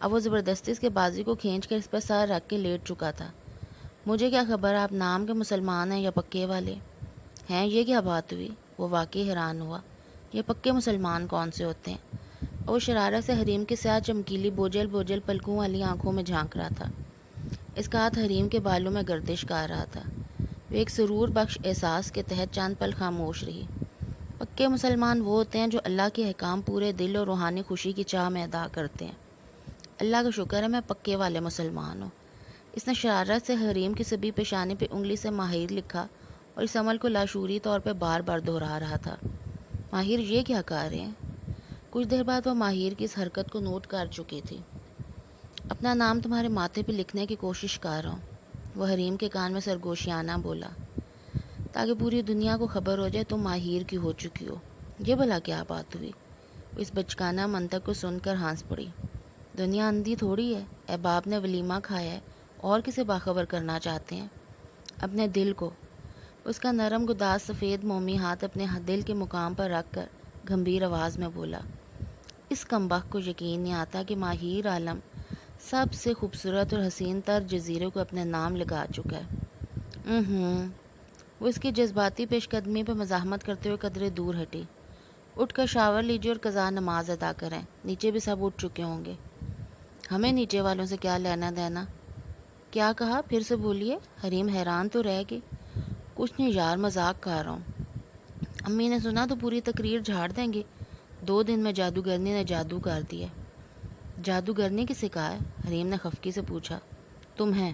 اب وہ زبردستی اس کے بازو کو کھینچ کر اس پر سر رکھ کے لیٹ چکا تھا۔ مجھے کیا خبر آپ نام کے مسلمان ہیں یا پکے والے ہیں؟ یہ کیا بات ہوئی؟ وہ واقعی حیران ہوا۔ یہ پکے مسلمان کون سے ہوتے ہیں؟ وہ شرارت سے حریم کے سیاہ چمکیلی بوجھل بوجھل پلکوں والی آنکھوں میں جھانک رہا تھا۔ اس کا ہاتھ حریم کے بالوں میں گردش کر رہا تھا۔ وہ ایک سرور بخش احساس کے تحت چند پل خاموش رہی۔ پکے مسلمان وہ ہوتے ہیں جو اللہ کے احکام پورے دل اور روحانی خوشی کی چاہ میں ادا کرتے ہیں۔ اللہ کا شکر ہے میں پکے والے مسلمان ہوں۔ اس نے شرارت سے حریم کی سبھی پیشانی پہ انگلی سے ماہر لکھا اور اس عمل کو لاشعوری طور پہ بار بار دہرا رہا تھا۔ ماہر یہ کیا کر رہے ہیں؟ کچھ دیر بعد وہ ماہر کی اس حرکت کو نوٹ کر چکی تھی۔ اپنا نام تمہارے ماتھے پہ لکھنے کی کوشش کر رہا ہوں، وہ حریم کے کان میں سرگوشیانہ بولا، تاکہ پوری دنیا کو خبر ہو جائے تم ماہر کی ہو چکی ہو۔ یہ بھلا کیا بات ہوئی؟ وہ اس بچکانہ منطق کو سن کر ہنس پڑی۔ دنیا اندھی تھوڑی ہے، احباب نے ولیمہ کھایا ہے اور کسے باخبر کرنا چاہتے ہیں؟ اپنے دل کو۔ اس کا نرم گداز سفید مومی ہاتھ اپنے دل کے مقام پر رکھ کر گمبھیر آواز میں بولا، اس کمبخت کو یقین نہیں آتا کہ ماہر عالم سب سے خوبصورت اور حسین تر جزیرے کو اپنے نام لگا چکا ہے۔ وہ اس کی جذباتی پیش قدمی پہ مزاحمت کرتے ہوئے قدرے دور ہٹی۔ اٹھ کر شاور لیجیے اور قضا نماز ادا کریں، نیچے بھی سب اٹھ چکے ہوں گے۔ ہمیں نیچے والوں سے کیا لینا دینا؟ کیا کہا؟ پھر سے بولیے۔ حریم حیران تو رہ گئی۔ کچھ نہیں یار، مذاق کر رہا ہوں۔ امی نے سنا تو پوری تقریر جھاڑ دیں گے۔ 2 دن میں جادوگرنی نے جادو کر دیا۔ جادوگرنی کسے کہا ہے؟ حریم نے خفگی سے پوچھا۔ تمہیں۔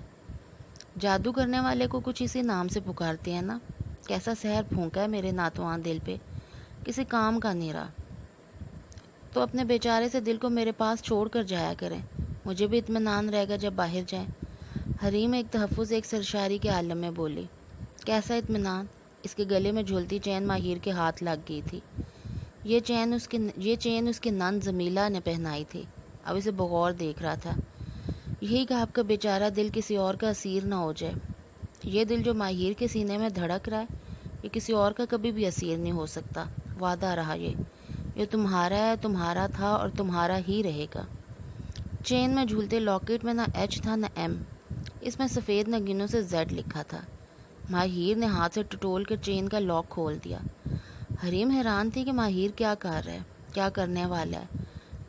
جادو کرنے والے کو کچھ اسی نام سے پکارتے ہیں نا؟ کیسا سحر پھونکا ہے میرے ناتواں دل پہ، کسی کام کا نہیں رہا۔ تو اپنے بیچارے سے دل کو میرے پاس چھوڑ کر جایا کریں، مجھے بھی اطمینان رہے گا جب باہر جائیں۔ حریم ایک تحفظ ایک سرشاری کے عالم میں بولی۔ کیسا اطمینان؟ اس کے گلے میں جھولتی چین ماہر کے ہاتھ لگ گئی تھی۔ یہ چین اس کے نند زمیلہ نے پہنائی تھی۔ اب اسے بغور دیکھ رہا تھا۔ یہی کہ آپ کا بیچارہ دل کسی اور کا اسیر نہ ہو جائے۔ یہ دل جو ماہر کے سینے میں دھڑک رہا ہے، یہ کسی اور کا کبھی بھی اسیر نہیں ہو سکتا۔ وعدہ رہا یہ تمہارا ہے، تمہارا تھا اور تمہارا ہی رہے گا۔ چین میں جھولتے لاکٹ میں نہ ایچ تھا نہ ایم، اس میں سفید نگینوں سے زیڈ لکھا تھا۔ ماہر نے ہاتھ سے ٹٹول کر چین کا لاک کھول دیا۔ حریم حیران تھی کہ ماہر کیا کر رہا ہے، کیا کرنے والا ہے۔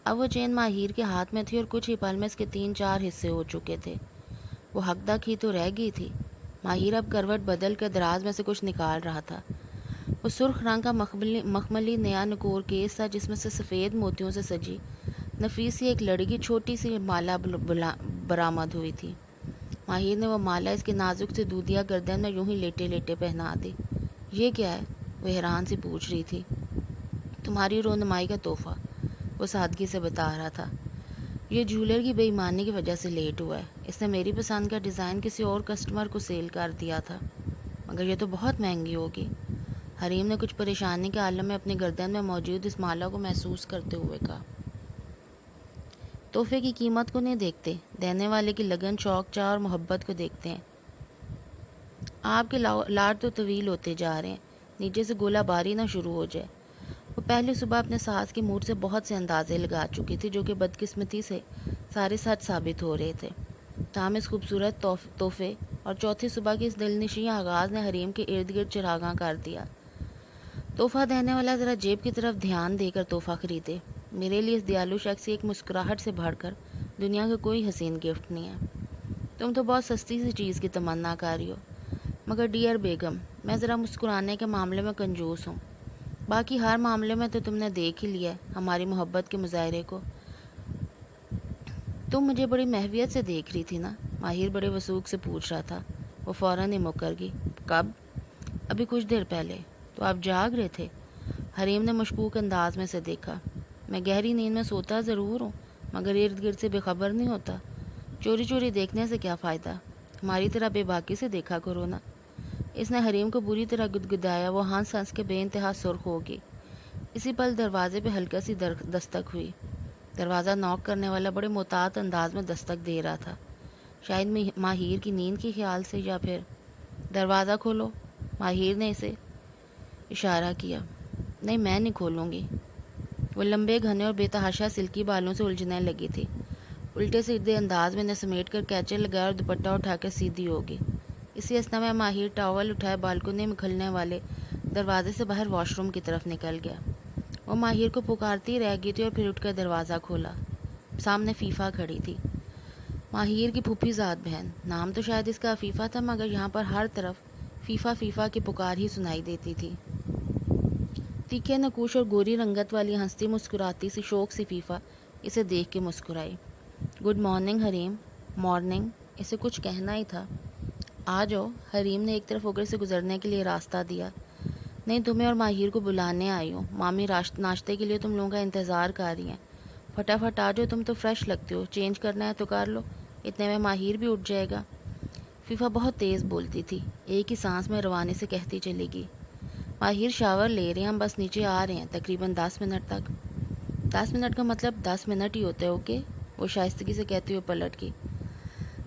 اب وہ چین ماہر کے ہاتھ میں تھی اور کچھ ہی پل میں اس کے 3-4 حصے ہو چکے تھے۔ وہ حقدق ہی تو رہ گئی تھی۔ ماہر اب کروٹ بدل کر دراز میں سے کچھ نکال رہا تھا۔ وہ سرخ رنگ کا مخملی نیا نکور کیس تھا جس میں سے سفید موتیوں سے سجی نفیس سی ایک لڑی کی چھوٹی سی مالا برآمد ہوئی تھی۔ ماہر نے وہ مالا اس کے نازک سے دودھیا گردن میں یوں ہی لیٹے لیٹے پہنا دی۔ یہ کیا ہے؟ وہ حیران سی پوچھ رہی تھی۔ تمہاری رونمائی کا تحفہ، وہ سادگی سے بتا رہا تھا۔ یہ جولر کی بے ایمانی کی وجہ سے لیٹ ہوا ہے۔ اس نے میری پسند کا ڈیزائن کسی اور کسٹمر کو سیل کر دیا تھا، مگر یہ تو بہت مہنگی ہوگی۔ حریم نے کچھ پریشانی کے عالم میں اپنے گردن میں موجود اس مالا کو محسوس کرتے ہوئے کہا، تحفے کی قیمت کو نہیں دیکھتے، دینے والے کی لگن، شوق، چاہ اور محبت کو دیکھتے ہیں۔ آپ کے لاڑ تو طویل ہوتے جا رہے ہیں، نیچے سے گولہ باری نہ شروع ہو جائے۔ وہ پہلی صبح اپنے ساس کی موڈ سے بہت سے اندازے لگا چکی تھی جو کہ بدقسمتی سے سارے سچ ثابت ہو رہے تھے۔ تاہم اس خوبصورت تحفے اور چوتھی صبح کی اس دلنشین آغاز نے حریم کے ارد گرد چراغاں کر دیا۔ تحفہ دینے والا ذرا جیب کی طرف دھیان دے کر تحفہ خریدے۔ میرے لیے اس دیالو شخص کی ایک مسکراہٹ سے بڑھ کر دنیا کا کوئی حسین گفٹ نہیں ہے۔ تم تو بہت سستی سی چیز کی تمنا کر رہی ہو، مگر ڈیئر بیگم، میں ذرا مسکرانے کے معاملے میں کنجوس ہوں۔ باقی ہر معاملے میں تو تم نے دیکھ ہی لیا ہے ہماری محبت کے مظاہرے کو۔ تم مجھے بڑی محویت سے دیکھ رہی تھی نا؟ ماہر بڑے وثوق سے پوچھ رہا تھا۔ وہ فوراً ہی مکر گئی۔ کب؟ ابھی کچھ دیر پہلے۔ تو آپ جاگ رہے تھے؟ حریم نے مشکوک انداز میں سے دیکھا۔ میں گہری نیند میں سوتا ضرور ہوں، مگر ارد گرد سے بے خبر نہیں ہوتا۔ چوری چوری دیکھنے سے کیا فائدہ؟ ہماری طرح بے باکی سے دیکھا کرو نا۔ اس نے حریم کو بری طرح گدگدایا۔ وہ ہنس ہنس کے بے انتہا سرخ ہو گئی۔ اسی پل دروازے پہ ہلکا سی دستک ہوئی۔ دروازہ نوک کرنے والا بڑے محتاط انداز میں دستک دے رہا تھا، شاید ماہر کی نیند کے خیال سے یا پھر۔ دروازہ کھولو، ماہر نے اسے اشارہ کیا۔ نہیں، میں نہیں کھولوں گی۔ وہ لمبے گھنے اور بے تحاشا سلکی بالوں سے الجھنے لگی تھی۔ الٹے سیدھے انداز میں نے سمیٹ کر کیچر لگایا اور دوپٹہ اٹھا کر سیدھی ہوگی۔ اسی اسنا میں ماہر ٹاول اٹھائے بالکنی میں کھلنے والے دروازے سے باہر واش روم کی طرف نکل گیا۔ وہ ماہر کو پکارتی رہ گئی تھی اور پھر اٹھ کر دروازہ کھولا۔ سامنے فیفا کھڑی تھی، ماہر کی پھوپھی ذات بہن۔ نام تو شاید اس کا عفیفہ تھا، مگر یہاں پر ہر طرف فیفا فیفا کی پکار ہی سنائی دیتی تھی۔ تیکھے نقوش اور گوری رنگت والی ہنستی مسکراتی سی شوق سی فیفا اسے دیکھ کے مسکرائی۔ گڈ مارننگ حریم۔ مارننگ، اسے کچھ کہنا ہی تھا۔ آ جاؤ، حریم نے ایک طرف ہو کر سے گزرنے کے لیے راستہ دیا۔ نہیں، تمہیں اور ماہر کو بلانے آئی ہوں۔ مامی ناشتے کے لیے تم لوگوں کا انتظار کر رہی ہیں۔ فٹافٹ آ جاؤ، تم تو فریش لگتے ہو، چینج کرنا ہے تو کر لو، اتنے میں ماہر بھی اٹھ جائے گا۔ فیفا بہت تیز بولتی تھی، ایک ہی سانس میں روانی سے کہتی چلے گی۔ ماہر شاور لے رہے ہیں، ہم بس نیچے آ رہے ہیں، تقریباً 10 منٹ تک۔ 10 منٹ کا مطلب 10 منٹ ہی ہوتے ہیں، اوکے؟ وہ شائستگی سے کہتی ہوئے پلٹ کی۔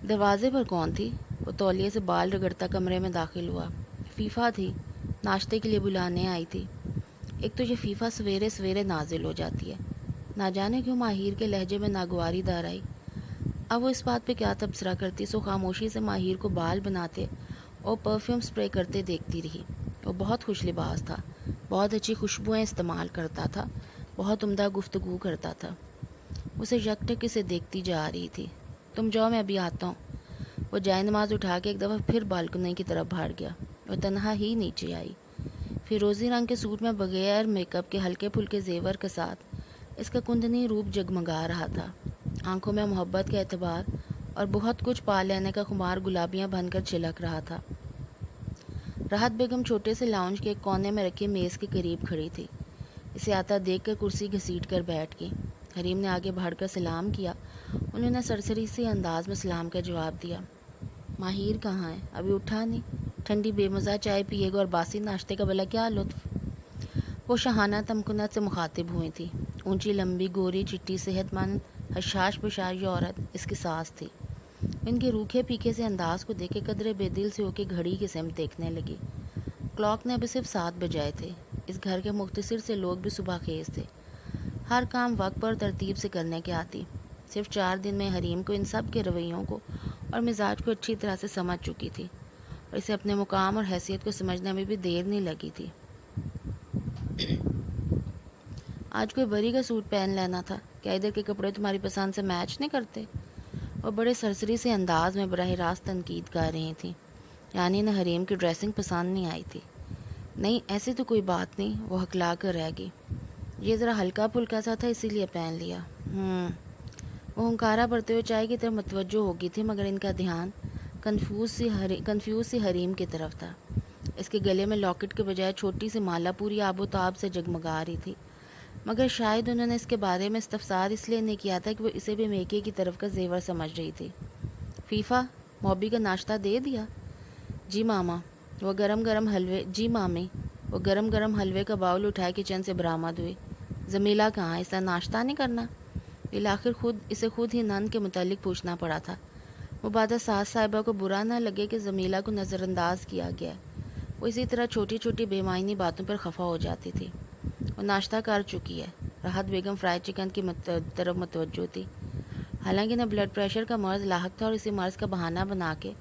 دروازے پر کون تھی؟ وہ تولیے سے بال رگڑتا کمرے میں داخل ہوا۔ فیفا تھی، ناشتے کے لیے بلانے آئی تھی۔ ایک تو یہ فیفا سویرے سویرے نازل ہو جاتی ہے، نہ جانے کیوں ماہر کے لہجے میں ناگواری دار آئی۔ اب وہ اس بات پہ کیا تبصرہ کرتی، سو خاموشی سے ماہر کو بال بناتے اور پرفیوم سپرے کرتے دیکھتی رہی۔ وہ بہت خوش لباس تھا، بہت اچھی خوشبوئیں استعمال کرتا تھا، بہت عمدہ گفتگو کرتا تھا۔ اسے یکٹک سے دیکھتی جا رہی تھی۔ تم جاؤ، میں ابھی آتا ہوں۔ وہ جائے نماز اٹھا کے ایک دفعہ پھر بالکنی کی طرف بھاگ گیا۔ وہ تنہا ہی نیچے آئی۔ فیروزی رنگ کے سوٹ میں بغیر میک اپ کے ہلکے پھلکے زیور کے ساتھ اس کا کندنی روپ جگمگا رہا تھا۔ آنکھوں میں محبت کا اعتبار اور بہت کچھ پا لینے کا خمار گلابیاں بن کر چھلک رہا تھا۔ راحت بیگم چھوٹے سے لاؤنج کے ایک کونے میں رکھی میز کے قریب کھڑی تھی۔ اسے آتا دیکھ کر کرسی گھسیٹ کر بیٹھ گئی۔ حریم نے آگے بڑھ کر سلام کیا۔ انہوں نے سرسری سی انداز میں سلام کا جواب دیا۔ ماہر کہاں ہے؟ ابھی اٹھا نہیں؟ ٹھنڈی بے مزہ چائے پیے گا اور باسی ناشتے کا بھلا کیا لطف؟ وہ شاہانہ تمکنت سے مخاطب ہوئی تھی۔ اونچی لمبی گوری چٹی صحت مند حشاش بشار یہ عورت اس کی ساس تھی۔ ان کے روکھے پیکھے سے انداز کو دیکھ کے قدرے بے دل سے ہو کے گھڑی کی سمت دیکھنے لگی۔ کلاک نے ابھی صرف 7 بجائے تھے۔ اس گھر کے مختصر سے لوگ بھی صبح خیز تھے، ہر کام وقت پر ترتیب سے کرنے کے عادی۔ صرف 4 دن میں حریم کو ان سب کے رویوں کو اور مزاج کو اچھی طرح سے سمجھ چکی تھی، اور اسے اپنے مقام اور حیثیت کو سمجھنے میں بھی دیر نہیں لگی تھی۔ آج کوئی بری کا سوٹ پہن لینا تھا، کیا ادھر کے کپڑے تمہاری پسند سے میچ نہیں کرتے؟ وہ بڑے سرسری سے انداز میں براہ راست تنقید کر رہی تھیں، یعنی انہیں حریم کی ڈریسنگ پسند نہیں آئی تھی۔ نہیں، ایسی تو کوئی بات نہیں، وہ ہکلا کر رہ گئی۔ یہ ذرا ہلکا پھلکا سا تھا، اسی لیے پہن لیا۔ وہ ہنکارا بھرتے ہوئے چائے کی طرف متوجہ ہو گئی تھی، مگر ان کا دھیان کنفیوز سی حریم کی طرف تھا۔ اس کے گلے میں لاکٹ کے بجائے چھوٹی سی مالا پوری آب و تاب سے جگمگا رہی تھی، مگر شاید انہوں نے اس کے بارے میں استفسار اس لیے نہیں کیا تھا کہ وہ اسے بھی میکے کی طرف کا زیور سمجھ رہی تھی۔ فیفا، موبی کا ناشتہ دے دیا؟ جی ماما۔ وہ گرم گرم حلوے کا باؤل اٹھائے کچن سے برآمد ہوئی۔ زمیلہ کہاں؟ اس نے ناشتہ نہیں کرنا؟ بالآخر اسے خود ہی نند کے متعلق پوچھنا پڑا تھا۔ مبادہ ساس صاحبہ کو برا نہ لگے کہ زمیلہ کو نظر انداز کیا گیا ہے۔ وہ اسی طرح چھوٹی چھوٹی بے معنی باتوں پر خفا ہو جاتی تھی۔ وہ ناشتہ کر چکی ہے۔ راحت بیگم فرائیڈ چکن کی طرف متوجہ تھی۔ حالانکہ انہیں بلڈ پریشر کا مرض لاحق تھا اور اسی مرض کا بہانہ بنا کے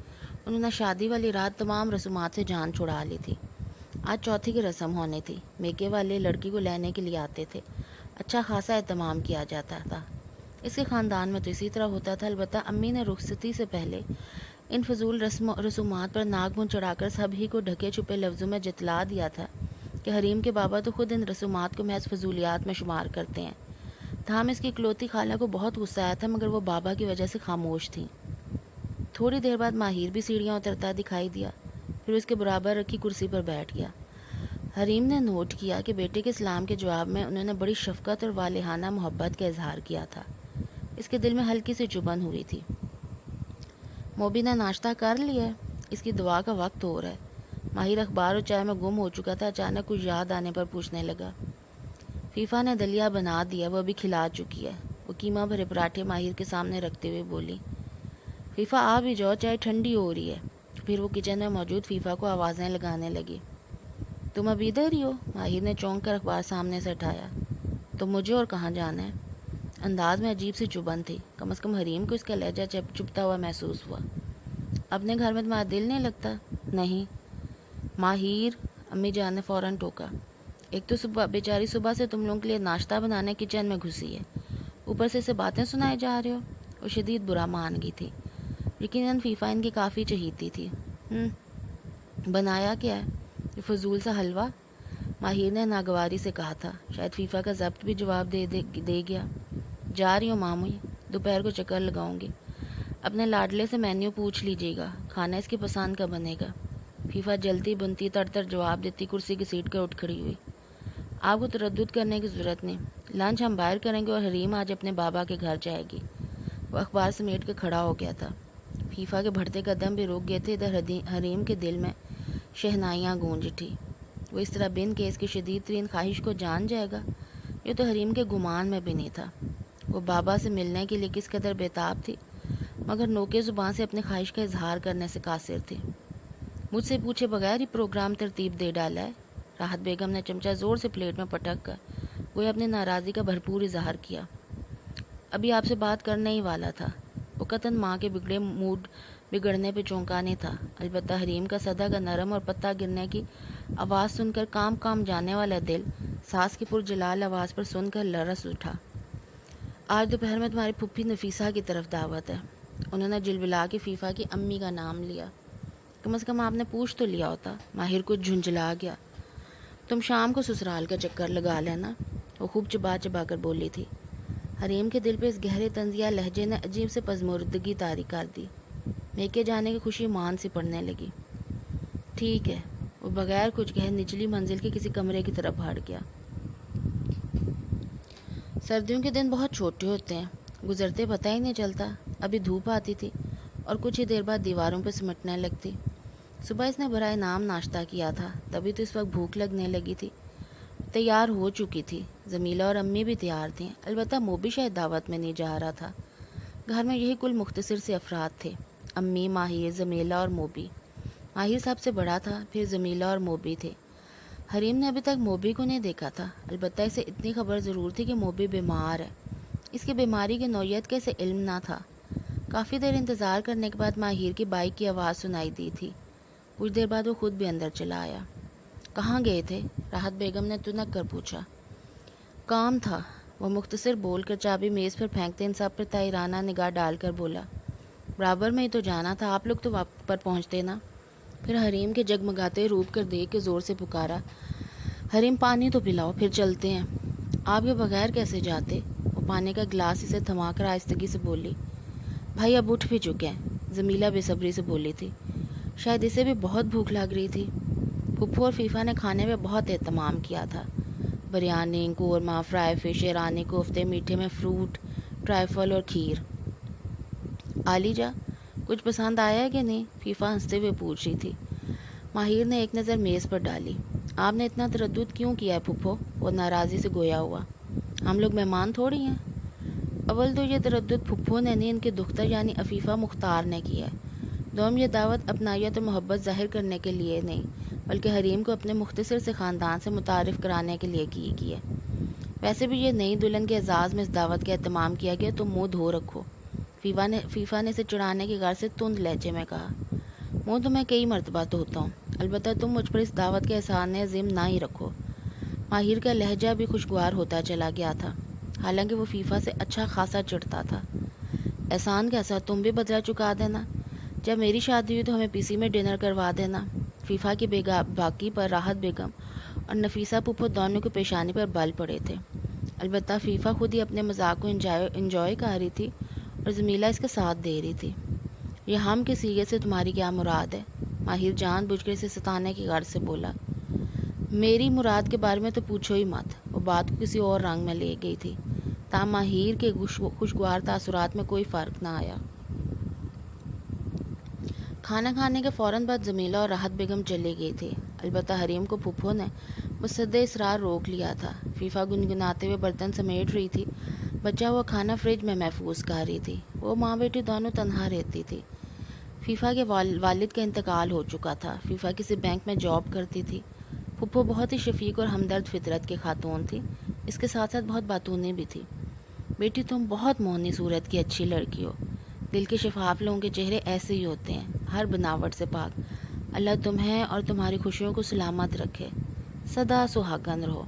انہوں نے شادی والی رات تمام رسومات سے جان چھڑا لی تھی۔ آج چوتھی کی رسم ہونی تھی۔ میکے والے لڑکی کو لینے کے لیے آتے تھے، اچھا خاصا اہتمام کیا جاتا تھا۔ اس کے خاندان میں تو اسی طرح ہوتا تھا، البتہ امی نے رخصتی سے پہلے ان فضول رسومات پر ناک منہ چڑھا کر سب ہی کو ڈھکے چھپے لفظوں میں جتلا دیا تھا کہ حریم کے بابا تو خود ان رسومات کو محض فضولیات میں شمار کرتے ہیں۔ تاہم اس کی اکلوتی خالہ کو بہت غصہ آیا تھا، مگر وہ بابا کی وجہ سے خاموش تھیں۔ تھوڑی دیر بعد ماہر بھی سیڑھیاں اترتا دکھائی دیا، پھر اس کے برابر رکھی کرسی پر بیٹھ گیا۔ حریم نے نوٹ کیا کہ بیٹے کے سلام کے جواب میں انہوں نے بڑی شفقت اور والہانہ محبت کا اظہار کیا تھا۔ اس کے دل میں ہلکی سی چبھن ہوئی تھی۔ موبی نے ناشتہ کر لیا ہے؟ اس کی دعا کا وقت ہو رہا ہے۔ ماہر اخبار اور چائے میں گم ہو چکا تھا، اچانک کچھ یاد آنے پر پوچھنے لگا۔ فیفا نے دلیا بنا دیا، وہ ابھی کھلا چکی ہے۔ وہ قیمہ بھرے پراٹھے ماہر کے سامنے رکھتے ہوئے بولی۔ فیفا آ بھی جاؤ، چائے ٹھنڈی ہو رہی ہے۔ پھر وہ کچن میں موجود فیفا کو آوازیں لگانے لگی۔ تم ابھی ادھر ہی ہو؟ ماہر نے چونک کر اخبار سامنے سے اٹھایا۔ تو مجھے اور کہاں جانا ہے؟ انداز میں عجیب سی چبھن تھی. کم از کم حریم کو اس کا لہجہ چبھتا ہوا محسوس ہوا. اپنے گھر میں تمہارا دل نہیں لگتا؟ نہیں. ماہر، امی جان نے فوراً ٹوکا. ایک تو بیچاری صبح سے تم لوگوں کے لیے ناشتہ بنانے کچن میں گھسی ہے، اوپر سے اسے باتیں سنائے جا رہے ہو. وہ شدید برا مان گئی تھی. یقیناً فیفا ان کی کافی چہیتی تھی. بنایا کیا ہے؟ یہ فضول سا حلوہ؟ ماہر نے ناگواری سے کہا تھا. شاید فیفا کا ضبط بھی جواب دے گیا. جا رہی ہوں ماموں، دوپہر کو چکر لگاؤں گی. اپنے لاڈلے سے مینیو پوچھ لیجیے گا، کھانا اس کی پسند کا بنے گا. فیفا جلتی بنتی تر جواب دیتی کرسی کی سیٹ کر اٹھ کھڑی ہوئی. آپ کو تردد کرنے کی ضرورت نہیں. لنچ ہم باہر کریں گے اور حریم آج اپنے بابا کے گھر جائے گی. وہ اخبار سمیٹ کے کھڑا ہو گیا تھا. فیفا کے بڑھتے قدم بھی رک گئے تھے. ادھر حریم کے دل میں شہنائیاں گونج اٹھی. وہ اس طرح بن کے اس کی شدید ترین خواہش کو جان جائے گا؟ یہ تو حریم کے گمان میں بھی نہیں تھا. وہ بابا سے ملنے کے لیے کس قدر بےتاب تھی، مگر نوکے زبان سے اپنی خواہش کا اظہار کرنے سے قاصر تھی. مجھ سے پوچھے بغیر ہی پروگرام ترتیب دے ڈالا ہے. راحت بیگم نے چمچہ زور سے پلیٹ میں پٹک کر وہ اپنی ناراضی کا بھرپور اظہار کیا. ابھی آپ سے بات کرنے ہی والا تھا. وہ قطن ماں کے بگڑے موڈ بگڑنے پہ چونکانے تھا. البتہ حریم کا صدا کا نرم اور پتہ گرنے کی آواز سن کر کام جانے والا دل ساس کی پرجلال آواز پر سن کر لرز اٹھا. آج دوپہر میں تمہاری پھپھی نفیسہ کی طرف دعوت ہے. انہوں نے جلبلا کے فیفا کی امی کا نام لیا. کم از کم آپ نے پوچھ تو لیا ہوتا. ماہر کو جھنجھلا گیا. تم شام کو سسرال کا چکر لگا لینا، وہ خوب چبا کر بولی تھی. حریم کے دل پہ اس گہرے طنزیہ لہجے نے عجیب سے پژمردگی طاری کر دی. میکے جانے کی خوشی مان سی پڑنے لگی. ٹھیک ہے. وہ بغیر کچھ کہے نچلی منزل کے کسی کمرے کی طرف بھاگ گیا. سردیوں کے دن بہت چھوٹے ہوتے ہیں، گزرتے پتہ ہی نہیں چلتا. ابھی دھوپ آتی تھی اور کچھ ہی دیر بعد دیواروں پہ سمٹنے لگتی. صبح اس نے برائے نام ناشتہ کیا تھا، تبھی تو اس وقت بھوک لگنے لگی تھی. تیار ہو چکی تھی. زمیلہ اور امی بھی تیار تھیں. البتہ موبی شاید دعوت میں نہیں جا رہا تھا. گھر میں یہی کل مختصر سے افراد تھے: امی، ماہر، زمیلہ اور موبی. ماہر سب سے بڑا تھا، پھر زمیلہ اور موبی تھے. حریم نے ابھی تک موبی کو نہیں دیکھا تھا. البتہ اسے اتنی خبر ضرور تھی کہ موبی بیمار ہے. اس کی بیماری کی نوعیت کا اسے علم نہ تھا. کافی دیر انتظار کرنے کے بعد ماہر کی بائک کی آواز سنائی دی تھی. کچھ دیر بعد وہ خود بھی اندر چلا آیا. کہاں گئے تھے؟ راحت بیگم نے تنک کر پوچھا. کام تھا، وہ مختصر بول کر چابی میز پر پھینکتے ان سب پر تائرانہ نگاہ ڈال کر بولا. برابر میں ہی تو جانا تھا، آپ لوگ تو وقت پر پہنچتے نا. پھر حریم کے جگمگاتے روپ کر دیکھ کے زور سے پکارا. حریم پانی تو پلاؤ، پھر چلتے ہیں. آپ کے بغیر کیسے جاتے؟ وہ پانی کا گلاس اسے تھما کر آہستگی سے بولی. بھائی اب اٹھ بھی چکے ہیں، زمیلہ بے صبری سے بولی تھی. شاید اسے بھی بہت بھوک لگ رہی تھی. پھپھو اور فیفا نے کھانے میں بہت اہتمام کیا تھا. بریانی، قورمہ، فرائی فش، ایرانی کوفتے، میٹھے میں فروٹ، ٹرائفل اور کھیر. عالی جا، کچھ پسند آیا ہے کہ نہیں؟ فیفا ہنستے ہوئے پوچھ رہی تھی. ماہر نے ایک نظر میز پر ڈالی. آپ نے اتنا تردد کیوں کیا ہے پھپھو؟ وہ ناراضی سے گویا ہوا. ہم لوگ مہمان تھوڑی ہیں. اول تو یہ تردد پھپھو نے نہیں، ان کے دختر یعنی عفیفہ مختار نے کیا ہے. دوم یہ دعوت اپنائیت اور محبت ظاہر کرنے کے لیے نہیں، بلکہ حریم کو اپنے مختصر سے خاندان سے متعارف کرانے کے لیے کی ہے. ویسے بھی یہ نئی دلہن کے اعزاز میں اس دعوت کا اہتمام کیا گیا تو منہ دھو رکھو. فیفا نے اسے چڑھانے کی غرض سے تند لہجے میں کہا. منہ تو میں کئی مرتبہ دھوتا ہوں، البتہ تم مجھ پر اس دعوت کے احسان عظیم نہ ہی رکھو. ماہر کا لہجہ بھی خوشگوار ہوتا چلا گیا تھا، حالانکہ وہ فیفا سے اچھا خاصا چڑھتا تھا. احسان کیسا؟ تم بھی بدلہ چکا دینا. جب میری شادی ہوئی تو ہمیں پی سی میں ڈنر کروا دینا. فیفا کی باقی پر راحت بیگم اور نفیسہ پھپھو دونوں کی پیشانی پر بل پڑے تھے. البتہ فیفا خود ہی اپنے مذاق کو انجوائے کر رہی تھی اور زمیلہ اس کا ساتھ دے رہی تھی. یہ ہم کے سیغے سے تمہاری کیا مراد ہے؟ ماہر جان بوجھ کر اسے ستانے کی غرض سے بولا. میری مراد کے بارے میں تو پوچھو ہی مت. وہ بات کو کسی اور رنگ میں لے گئی تھی. تاہم ماہر کے خوشگوار تاثرات میں کوئی فرق نہ آیا. کھانا کھانے کے فوراً بعد زمیلہ اور راحت بیگم چلے گئی تھی. البتہ حریم کو پھپھو نے مصدِ اصرار روک لیا تھا. فیفا گنگناتے ہوئے برتن سمیٹ رہی تھی. بچا ہوا کھانا فریج میں محفوظ کر رہی تھی. وہ ماں بیٹی دونوں تنہا رہتی تھی. فیفا کے والد کا انتقال ہو چکا تھا. فیفا کسی بینک میں جاب کرتی تھی. پھپھو بہت ہی شفیق اور ہمدرد فطرت کی خاتون تھی. اس کے ساتھ ساتھ بہت باتونی بھی تھی. بیٹی تم بہت موہنی صورت کی اچھی لڑکی ہو، دل کے شفاف لوگوں کے چہرے ایسے ہی ہوتے ہیں، ہر بناوٹ سے پاک۔ اللہ تمہیں اور تمہاری خوشیوں کو سلامت رکھے، سدا سہاگن رہو۔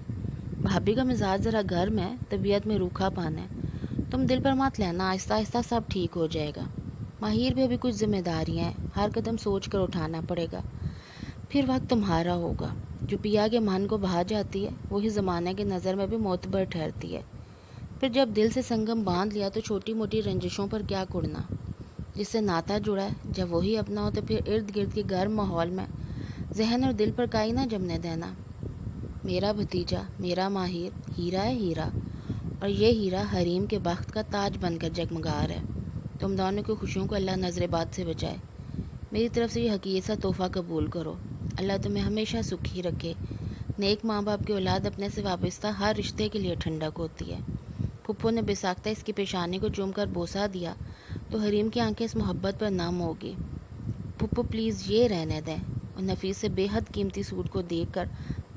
بھابھی کا مزاج ذرا گرم ہے، طبیعت میں روکھا پن ہے، تم دل پر مت لینا، آہستہ آہستہ سب ٹھیک ہو جائے گا۔ ماہر بھی ابھی کچھ ذمہ داریاں ہیں، ہر قدم سوچ کر اٹھانا پڑے گا، پھر وقت تمہارا ہوگا۔ جو پیا کے من کو بھا جاتی ہے وہی زمانے کی نظر میں بھی معتبر ٹھہرتی ہے۔ پھر جب دل سے سنگم باندھ لیا تو چھوٹی موٹی رنجشوں پر کیا کڑنا، جس سے ناتا جڑا ہے جب وہی اپنا ہو تو پھر ارد گرد کے گرم ماحول میں ذہن اور دل پر کائی نہ جمنے دینا۔ میرا بھتیجا، میرا ماہر، ہیرا ہے ہیرا، اور یہ ہیرا حریم کے بخت کا تاج بن کر جگمگا رہا ہے۔ تم دونوں کی خوشیوں کو اللہ نظر باد سے بچائے۔ میری طرف سے یہ حقیقی سا تحفہ قبول کرو۔ اللہ تمہیں ہمیشہ سکھی رکھے۔ نیک ماں باپ کی اولاد اپنے سے وابستہ ہر رشتے کے لیے ٹھنڈک ہوتی ہے۔ پھپھو نے بے ساختہ اس کی پیشانی کو چوم کر بوسہ دیا تو حریم کی آنکھیں اس محبت پر نم ہوگی۔ پھپھو پلیز یہ رہنے دیں، اور نفیس سے بے حد قیمتی سوٹ کو دیکھ کر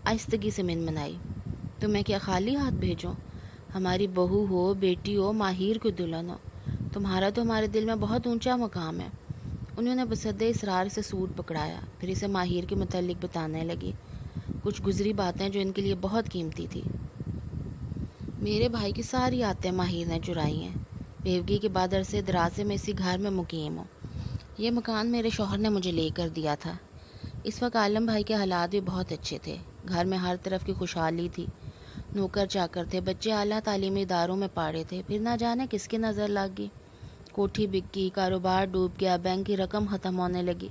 آہستگی سے منائی۔ تمہیں کیا خالی ہاتھ بھیجوں؟ ہماری بہو ہو، بیٹی ہو، ماہر کو دلہن ہو، تمہارا تو ہمارے دل میں بہت اونچا مقام ہے۔ انہوں نے بصدِ اصرار سے سوٹ پکڑایا، پھر اسے ماہر کے متعلق بتانے لگی، کچھ گزری باتیں جو ان کے لیے بہت قیمتی تھی۔ میرے بھائی کی ساری عادتیں ماہر نے چرائی ہیں۔ بیوگی کے بعد عرصے دراز سے میں اسی گھر میں مقیم ہوں۔ یہ مکان میرے شوہر نے مجھے لے کر دیا تھا۔ اس وقت عالم بھائی کے حالات بھی بہت اچھے تھے، گھر میں ہر طرف کی خوشحالی تھی، نوکر چاکر تھے، بچے اعلیٰ تعلیمی اداروں میں پاڑے تھے، پھر نہ جانے کس کی نظر لگ گئی، کوٹھی بک گئی، کاروبار ڈوب گیا، بینک کی رقم ختم ہونے لگی۔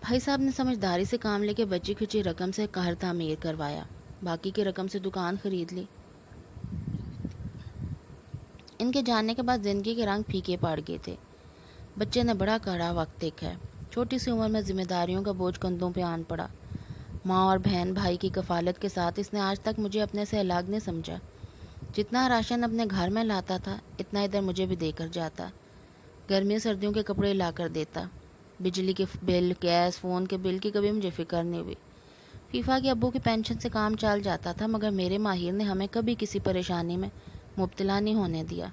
بھائی صاحب نے سمجھداری سے کام لے کے بچی کھچی رقم سے گھر تعمیر کروایا، باقی کی رقم سے دکان خرید لی۔ ان کے جانے کے بعد زندگی کے رنگ پھیکے پڑ گئے تھے۔ بچے نے بڑا کڑا وقت دیکھا ہے، چھوٹی سی عمر میں ذمہ داریوں کا بوجھ کندھوں پہ آن پڑا۔ ماں اور بہن بھائی کی کفالت کے ساتھ اس نے آج تک مجھے اپنے سے الگ نہیں سمجھا۔ جتنا راشن اپنے گھر میں لاتا تھا اتنا ادھر مجھے بھی دے کر جاتا، گرمیوں سردیوں کے کپڑے لا کر دیتا، بجلی کے بل، گیس، فون کے بل کی کبھی مجھے فکر نہیں ہوئی۔ فیفا کے ابو کی پینشن سے کام چل جاتا تھا، مگر میرے ماہر نے ہمیں کبھی کسی پریشانی میں مبتلا نہیں ہونے دیا۔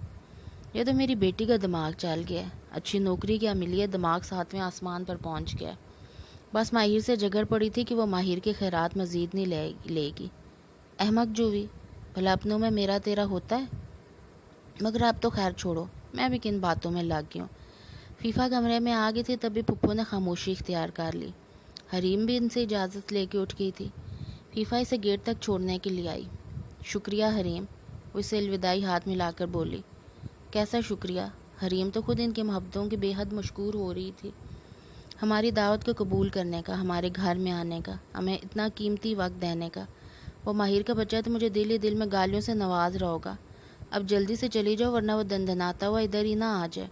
یہ تو میری بیٹی کا دماغ چل گیا ہے، اچھی نوکری کیا ملی ہے، دماغ 7ویں آسمان پر پہنچ گیا۔ بس ماہر سے جگر پڑی تھی کہ وہ ماہر کے خیرات مزید نہیں لے گی۔ احمق جو بھی، بھلا اپنوں میں میرا تیرا ہوتا ہے؟ مگر اب تو خیر چھوڑو، میں بھی کن باتوں میں لگ گئی ہوں۔ فیفا کمرے میں آ گئی تھی تبھی پھپھو نے خاموشی اختیار کر لی۔ حریم بھی ان سے اجازت لے کے اٹھ گئی تھی۔ فیفا اسے گیٹ تک چھوڑنے کے لیے آئی۔ شکریہ حریم، وہ اسے الوداعی ہاتھ ملا کر بولی۔ کیسا شکریہ؟ حریم تو خود ان کی محبتوں کی بے حد مشکور ہو رہی تھی، ہماری دعوت کو قبول کرنے کا، ہمارے گھر میں آنے کا، ہمیں اتنا قیمتی وقت دینے کا۔ وہ ماہر کا بچہ تو مجھے دل ہی دل میں گالیوں سے نواز رہا ہوگا۔ اب جلدی سے چلی جاؤ ورنہ وہ دندناتا ہوا ادھر ہی نہ آ جائے۔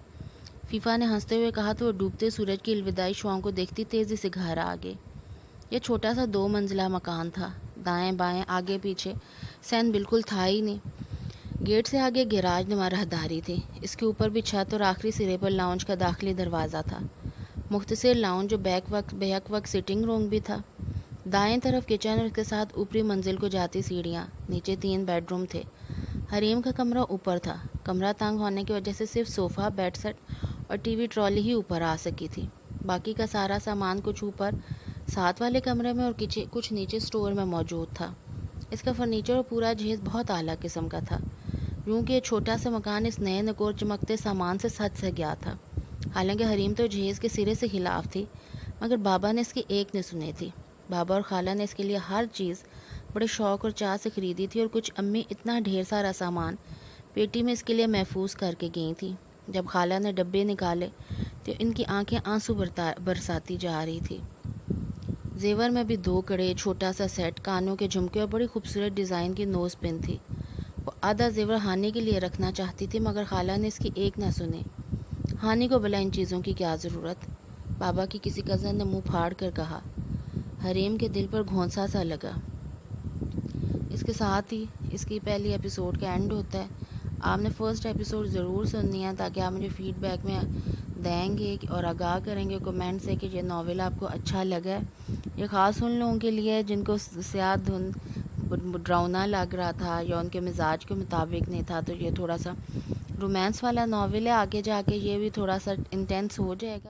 فیفا نے ہنستے ہوئے کہا تو وہ ڈوبتے سورج کی الوداعی شعاؤں کو دیکھتی تیزی سے گھر آ گئی۔ یہ چھوٹا سا 2 منزلہ مکان تھا، دائیں بائیں آگے پیچھے سین بالکل تھا ہی نہیں۔ گیٹ سے آگے گیراج نما راہداری تھی، اس کے اوپر بھی چھت اور آخری سرے پر لاؤنج کا داخلی دروازہ تھا، مختصر لاؤنج جو بیک وقت سٹنگ روم بھی تھا۔ دائیں طرف کچن اور اس کے ساتھ اوپری منزل کو جاتی سیڑھیاں، نیچے 3 بیڈ روم تھے۔ حریم کا کمرہ اوپر تھا، کمرہ تنگ ہونے کی وجہ سے صرف صوفہ، بیڈ سیٹ اور ٹی وی ٹرالی ہی اوپر آ سکی تھی، باقی کا سارا سامان کچھ اوپر ساتھ والے کمرے میں اور کچھ نیچے سٹور میں موجود تھا۔ اس کا فرنیچر اور پورا جہیز بہت اعلیٰ قسم کا تھا، یوں کہ یہ چھوٹا سا مکان اس نئے نکور چمکتے سامان سے سج سے گیا تھا۔ حالانکہ حریم تو جہیز کے سرے سے خلاف تھی، مگر بابا نے اس کی ایک نہیں سنی تھی۔ بابا اور خالہ نے اس کے لیے ہر چیز بڑے شوق اور چاہ سے خریدی تھی، اور کچھ امی اتنا ڈھیر سارا سامان پیٹی میں اس کے لیے محفوظ کر کے گئی تھیں۔ جب خالہ نے ڈبے نکالے تو ان کی آنکھیں آنسو برساتی جا رہی تھی۔ زیور میں بھی 2 کڑے، چھوٹا سا سیٹ، کانوں کے جھمکے اور بڑی خوبصورت ڈیزائن کی نوز پن تھی۔ وہ آدھا زیور ہانی کے لیے رکھنا چاہتی تھی، مگر خالہ نے اس کی ایک نہ سنی۔ ہانی کو بھلا ان چیزوں کی کیا ضرورت؟ بابا کی کسی کزن نے منہ پھاڑ کر کہا۔ حریم کے دل پر گھونسا سا لگا۔ اس کے ساتھ ہی اس کی پہلی ایپیسوڈ کا اینڈ ہوتا ہے۔ آپ نے فرسٹ ایپیسوڈ ضرور سننی ہے تاکہ آپ مجھے فیڈ بیک میں دیں گے اور آگاہ کریں گے کمنٹ سے کہ یہ ناول آپ کو اچھا لگا ہے۔ یہ خاص ان لوگوں کے لیے جن کو سیاہ دھند ڈراؤنا لگ رہا تھا یا ان کے مزاج کے مطابق نہیں تھا، تو یہ تھوڑا سا رومانس والا ناول ہے، آگے جا کے یہ بھی تھوڑا سا انٹینس ہو جائے گا۔